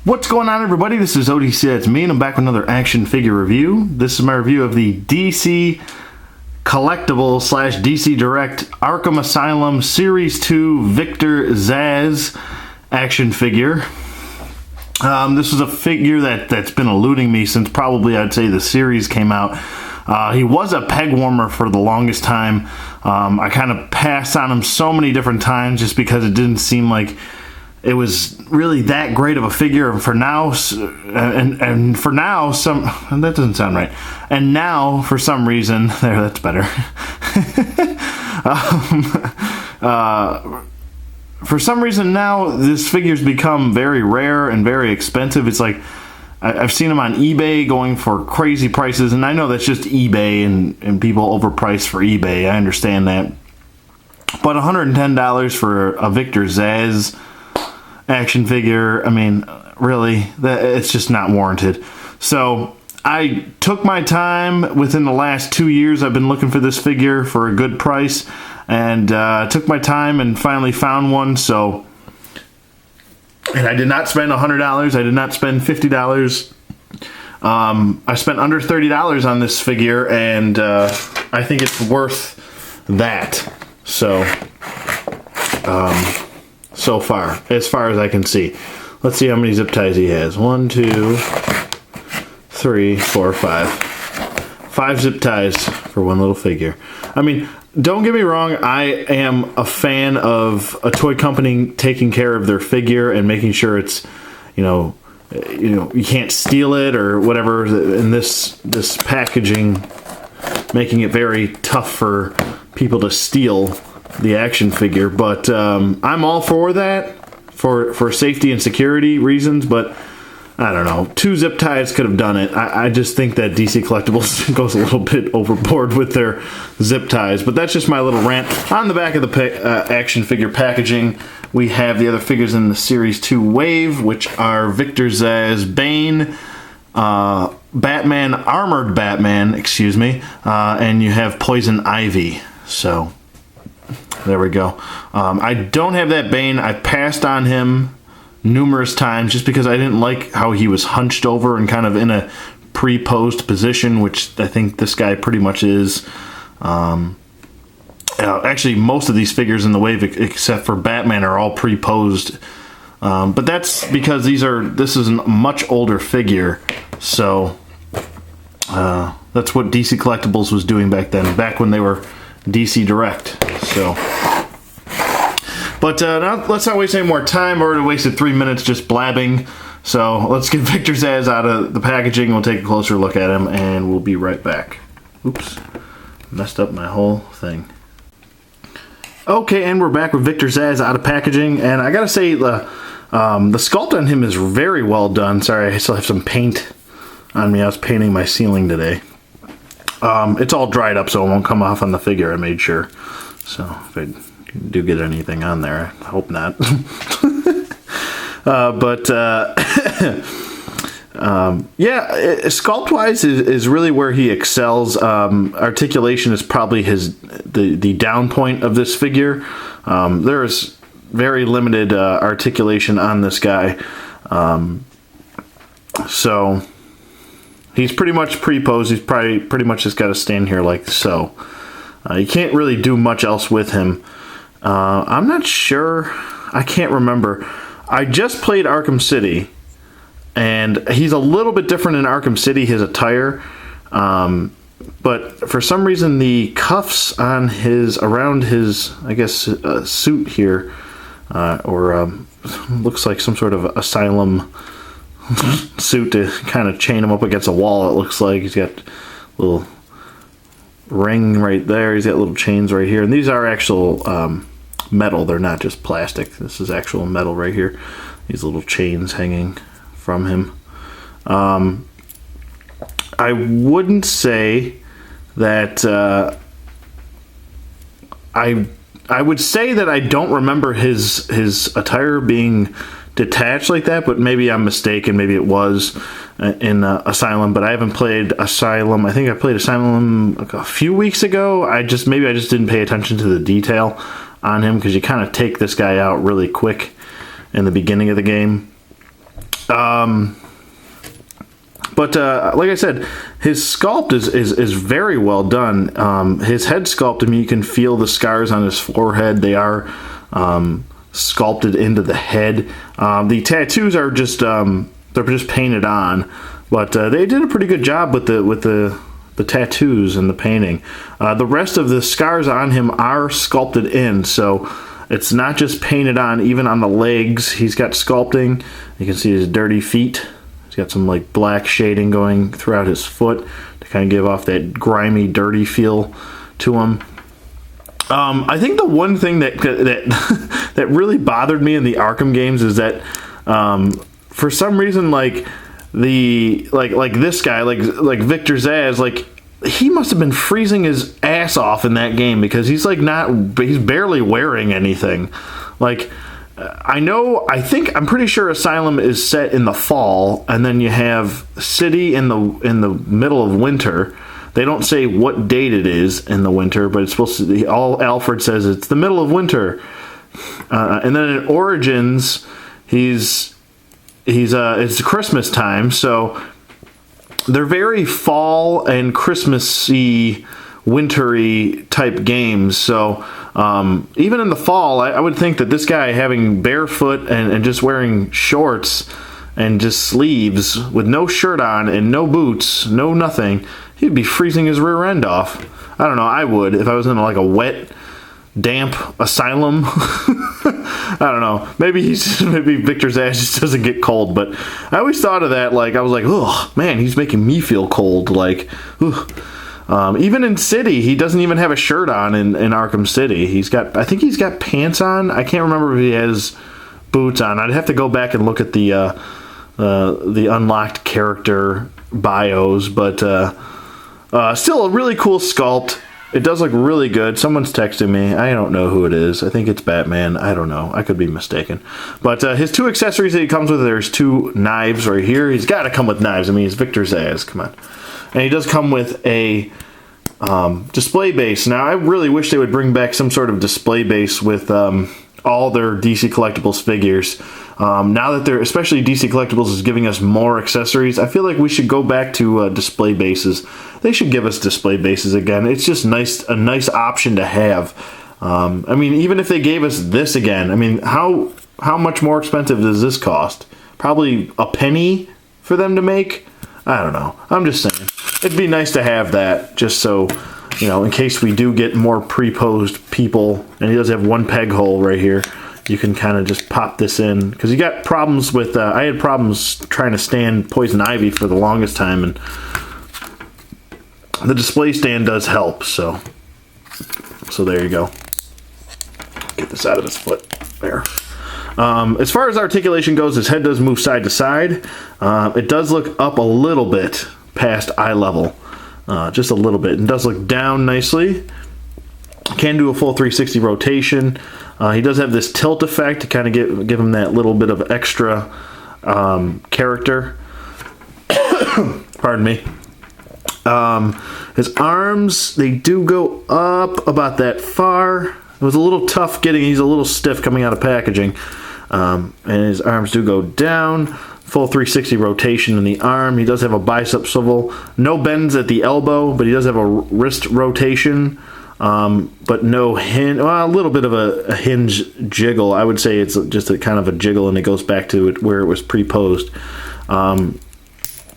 What's going on, everybody? This is ODC, it's me, and I'm back with another action figure review. This is my review of the DC Collectible / DC Direct Arkham Asylum Series 2 Victor Zsasz action figure. This was a figure that's been eluding me since probably, I'd say, the series came out. He was a peg warmer for the longest time. I kind of passed on him so many different times just because it didn't seem like it was really that great of a figure. For now, and for now, that doesn't sound right. And now, for some reason, there, that's better. For some reason now, this figure's become very rare and very expensive. It's like, I've seen them on eBay going for crazy prices, and I know that's just eBay and people overprice for eBay. I understand that. But $110 for a Victor Zsasz action figure, I mean, really, it's just not warranted. So I took my time. Within the last 2 years, I've been looking for this figure for a good price, and took my time and finally found one. So, and I did not spend $100. I did not spend $50. I spent under $30 on this figure, and I think it's worth that. So, so far as I can see. Let's see how many zip ties he has. 1, 2, 3, 4, 5. 5 zip ties for one little figure. I mean, don't get me wrong, I am a fan of a toy company taking care of their figure and making sure it's, you can't steal it or whatever. In this packaging, making it very tough for people to steal the action figure. But I'm all for that for safety and security reasons. But I don't know, 2 zip ties could have done it. I just think that DC Collectibles goes a little bit overboard with their zip ties. But that's just my little rant. On the back of the action figure packaging, we have the other figures in the Series 2 wave, which are Victor Zsasz, Bane, Batman, Armored Batman, excuse me, and you have Poison Ivy. So there we go. I don't have that Bane. I passed on him numerous times just because I didn't like how he was hunched over and kind of in a pre-posed position, which I think this guy pretty much is. Actually, most of these figures in the wave, except for Batman, are all pre-posed. But that's because this is a much older figure, so that's what DC Collectibles was doing back then, back when they were DC Direct. So, but now let's not waste any more time. I already wasted 3 minutes just blabbing. So let's get Victor Zsasz out of the packaging. We'll take a closer look at him, and we'll be right back. Oops, messed up my whole thing. Okay, and we're back with Victor Zsasz out of packaging, and I gotta say the sculpt on him is very well done. Sorry, I still have some paint on me. I was painting my ceiling today. It's all dried up, so it won't come off on the figure. I made sure. So if I do get anything on there, I hope not. Yeah, sculpt-wise is really where he excels. Articulation is probably the down point of this figure. There is very limited articulation on this guy. So he's pretty much pre-posed. He's probably pretty much just got to stand here like so. You can't really do much else with him. I'm not sure. I can't remember. I just played Arkham City, and he's a little bit different in Arkham City, his attire. But for some reason, the cuffs on around his, I guess, suit here, looks like some sort of Asylum suit to kind of chain him up against a wall. It looks like he's got a little ring right there. He's got little chains right here, and these are actual metal. They're not just plastic. This is actual metal right here. These little chains hanging from him. I wouldn't say that I would say that I don't remember his attire being detached like that, but maybe I'm mistaken. Maybe it was in Asylum, but I haven't played Asylum. I think I played Asylum like a few weeks ago. Maybe I just didn't pay attention to the detail on him, because you kind of take this guy out really quick in the beginning of the game. But like I said, his sculpt is very well done. His head sculpt, I mean, you can feel the scars on his forehead. They are sculpted into the head. The tattoos are just they're just painted on, but they did a pretty good job with the tattoos and the painting. The rest of the scars on him are sculpted in, so it's not just painted on. Even on the legs, he's got sculpting. You can see his dirty feet. He's got some like black shading going throughout his foot to kind of give off that grimy, dirty feel to him. I think the one thing that that really bothered me in the Arkham games is that for some reason, like this guy, like Victor Zsasz, like he must have been freezing his ass off in that game, because he's barely wearing anything. Like, I'm pretty sure Asylum is set in the fall, and then you have City in the middle of winter. They don't say what date it is in the winter, but it's supposed to be, all Alfred says it's the middle of winter. And then in Origins, it's Christmas time, so they're very fall and Christmassy, wintry type games. So even in the fall, I would think that this guy having barefoot and just wearing shorts and just sleeves with no shirt on and no boots, no nothing, he'd be freezing his rear end off. I don't know, I would if I was in like a wet, damp asylum. I don't know. Maybe Victor Zsasz just doesn't get cold, but I always thought of that. Like, I was like, oh man, he's making me feel cold. Like, even in City, he doesn't even have a shirt on in Arkham City. I think he's got pants on. I can't remember if he has boots on. I'd have to go back and look at the unlocked character bios, but still a really cool sculpt. It does look really good. Someone's texting me. I don't know who it is. I think it's Batman. I don't know. I could be mistaken. But his two accessories that he comes with, there's two knives right here. He's got to come with knives. I mean, he's Victor Zsasz. Come on. And he does come with a display base. Now, I really wish they would bring back some sort of display base with all their DC Collectibles figures. Now that especially DC Collectibles is giving us more accessories, I feel like we should go back to display bases. They should give us display bases again. It's just a nice option to have. I mean, even if they gave us this again, I mean, how much more expensive does this cost? Probably a penny for them to make? I don't know. I'm just saying. It'd be nice to have that, just so, in case we do get more pre-posed people, and he does have one peg hole right here, you can kind of just pop this in, because you got problems with, I had problems trying to stand Poison Ivy for the longest time, and the display stand does help, so there you go. Get this out of his foot. There. As far as articulation goes, his head does move side to side. It does look up a little bit past eye level, just a little bit. It does look down nicely. Can do a full 360 rotation. He does have this tilt effect to kind of give him that little bit of extra character. Pardon me. His arms, they do go up about that far. It was a little tough he's a little stiff coming out of packaging. And his arms do go down. Full 360 rotation in the arm. He does have a bicep swivel. No bends at the elbow, but he does have a wrist rotation. But no hinge. Well, a little bit of a hinge jiggle. I would say it's just a kind of a jiggle, and it goes back to where it was pre-posed.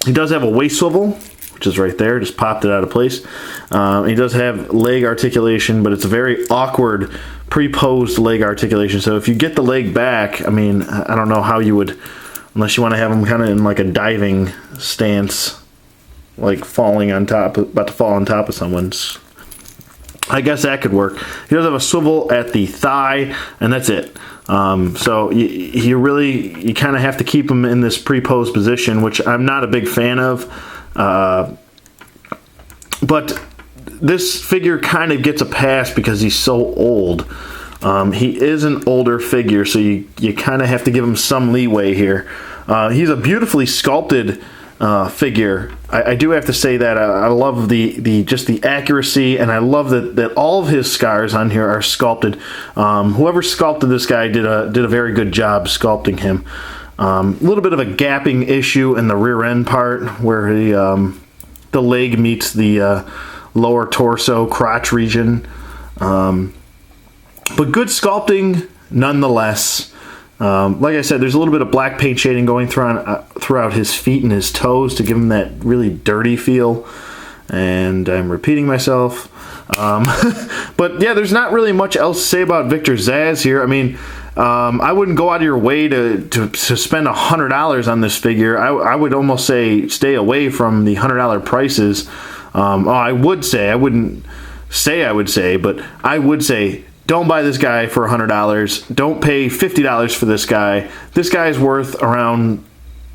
He does have a waist swivel, which is right there. Just popped it out of place. He does have leg articulation, but it's a very awkward pre-posed leg articulation. So if you get the leg back, I mean, I don't know how you would, unless you want to have him kind of in like a diving stance, like about to fall on top of someone's. I guess that could work. He does have a swivel at the thigh, and that's it. So you kind of have to keep him in this pre-posed position, which I'm not a big fan of. But this figure kind of gets a pass because he's so old. He is an older figure, so you kind of have to give him some leeway here. He's a beautifully sculpted figure. I do have to say that I love the accuracy, and I love that all of his scars on here are sculpted. Whoever sculpted this guy did a very good job sculpting him. A little bit of a gapping issue in the rear end part where the leg meets the lower torso crotch region. But good sculpting nonetheless. Like I said, there's a little bit of black paint shading going throughout his feet and his toes to give him that really dirty feel. And I'm repeating myself. But yeah, there's not really much else to say about Victor Zsasz here. I mean, I wouldn't go out of your way to spend $100 on this figure. I would almost say stay away from the $100 prices. I would say, I wouldn't say I would say, but I would say don't buy this guy for $100. Don't pay $50 for this guy. This guy is worth around,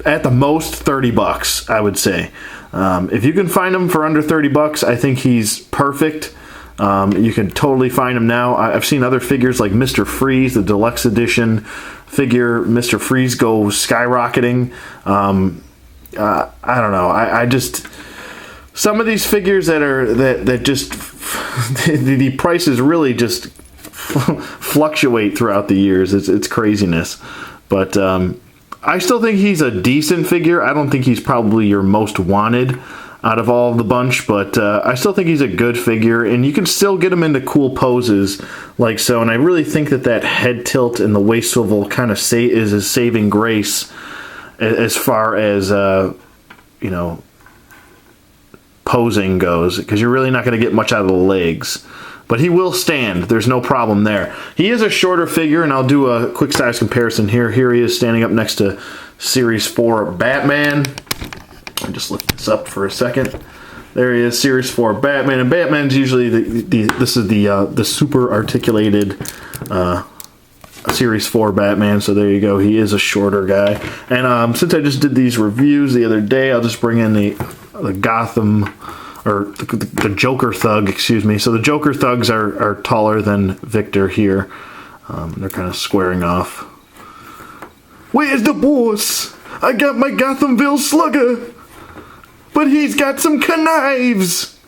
at the most, $30, I would say. If you can find him for under $30, I think he's perfect. You can totally find him now. I've seen other figures like Mr. Freeze, the deluxe edition figure. Mr. Freeze go skyrocketing. I don't know. I just, some of these figures that just the prices really just fluctuate throughout the years. It's craziness, but I still think he's a decent figure. I don't think he's probably your most wanted out of all of the bunch, but I still think he's a good figure, and you can still get him into cool poses like so. And I really think that head tilt and the waist swivel kind of is a saving grace as far as you know, posing goes, because you're really not going to get much out of the legs. But he will stand. There's no problem there. He is a shorter figure, and I'll do a quick size comparison here. Here he is standing up next to Series 4 Batman. I'll just lift this up for a second. There he is, Series 4 Batman. And Batman's usually this is the super articulated Series 4 Batman. So there you go. He is a shorter guy. And since I just did these reviews the other day, I'll just bring in the Gotham, or the Joker Thug, excuse me. So the Joker Thugs are taller than Victor here. They're kind of squaring off. Where's the boss? I got my Gothamville Slugger, but he's got some knives.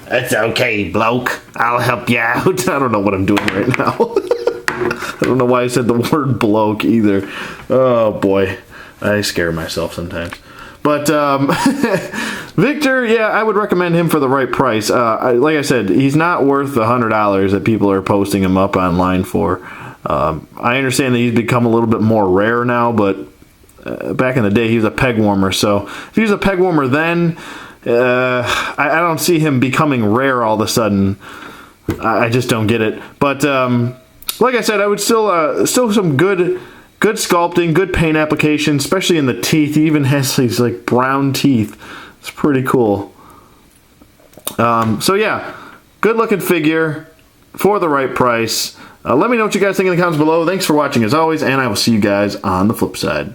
That's okay, bloke. I'll help you out. I don't know what I'm doing right now. I don't know why I said the word bloke either. Oh boy, I scare myself sometimes. But Victor, yeah, I would recommend him for the right price. Like I said, he's not worth the $100 that people are posting him up online for. I understand that he's become a little bit more rare now, but back in the day, he was a peg warmer. So if he was a peg warmer then, I don't see him becoming rare all of a sudden. I just don't get it. But like I said, I would still some good sculpting, good paint application, especially in the teeth. He even has these like brown teeth. It's pretty cool. So yeah, good looking figure for the right price. Let me know what you guys think in the comments below. Thanks for watching as always, and I will see you guys on the flip side.